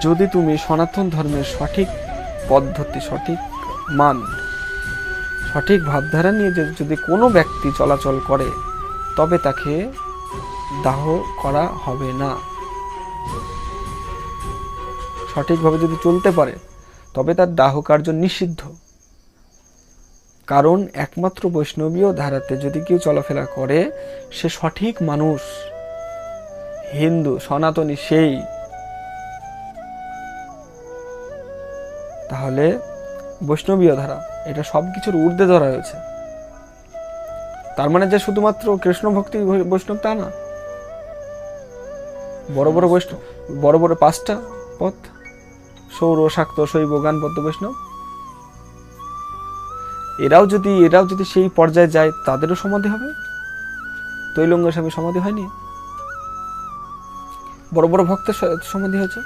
যদি তুমি সনাতন ধর্মের সঠিক পদ্ধতি, সঠিক মান, সঠিক ভাবধারা নিয়ে যদি কোনো ব্যক্তি চলাচল করে, তবে তাকে দাহ করা হবে না। সঠিকভাবে যদি চলতে পারে তবে তার দাহ কার্য নিষিদ্ধ। কারণ একমাত্র বৈষ্ণবীয় ধারাতে যদি কেউ চলাফেরা করে, সে সঠিক মানুষ, হিন্দু সনাতনী সেই। তাহলে বৈষ্ণবীয় ধারা এটা সব কিছুর ঊর্ধ্বে ধরা হয়েছে। তার মানে যে শুধুমাত্র কৃষ্ণ ভক্তি বৈষ্ণব তা না। বড় বড় বৈষ্ণব, বড় বড় 5টা পথ, সৌর, শাক্ত, শৈব, গানপদ্য, বৈষ্ণব, এরাও যদি সেই পর্যায়ে যায়, তাদেরও সমাধি হবে। তৈলঙ্গ স্বামী সমাধি হয়নি, বড় বড় ভক্তের সমাধি হয়েছে।